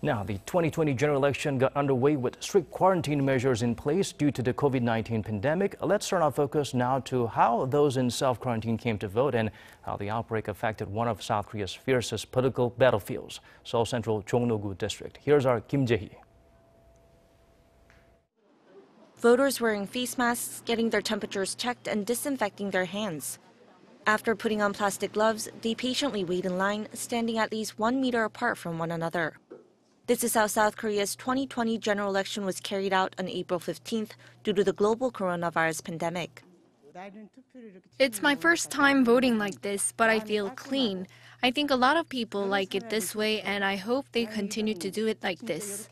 Now, the 2020 general election got underway with strict quarantine measures in place due to the COVID-19 pandemic. Let's turn our focus now to how those in self-quarantine came to vote and how the outbreak affected one of South Korea's fiercest political battlefields, Seoul Central Jongno-gu District. Here's our Kim Jae-hee. Voters wearing face masks, getting their temperatures checked, and disinfecting their hands. After putting on plastic gloves, they patiently wait in line, standing at least 1 meter apart from one another. This is how South Korea's 2020 general election was carried out on April 15th due to the global coronavirus pandemic. It's my first time voting like this, but I feel clean. I think a lot of people like it this way, and I hope they continue to do it like this.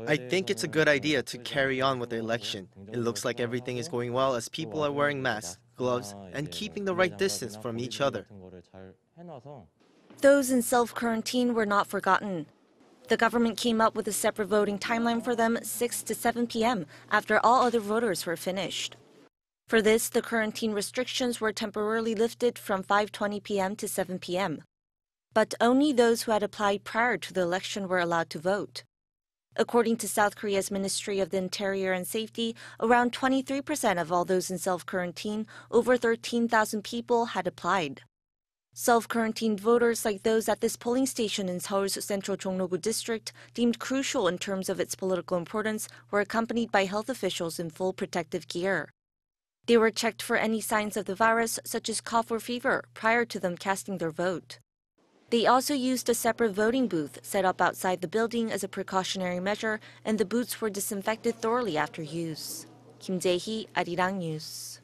I think it's a good idea to carry on with the election. It looks like everything is going well as people are wearing masks, gloves, and keeping the right distance from each other. Those in self-quarantine were not forgotten. The government came up with a separate voting timeline for them, 6 to 7 p.m., after all other voters were finished. For this, the quarantine restrictions were temporarily lifted from 5:20 p.m. to 7 p.m. But only those who had applied prior to the election were allowed to vote. According to South Korea's Ministry of the Interior and Safety, around 23% of all those in self-quarantine, over 13,000 people, had applied. Self-quarantined voters like those at this polling station in Seoul's Central Jongno-gu District, deemed crucial in terms of its political importance, were accompanied by health officials in full protective gear. They were checked for any signs of the virus, such as cough or fever, prior to them casting their vote. They also used a separate voting booth set up outside the building as a precautionary measure, and the booths were disinfected thoroughly after use. Kim Jae-hee, Arirang News.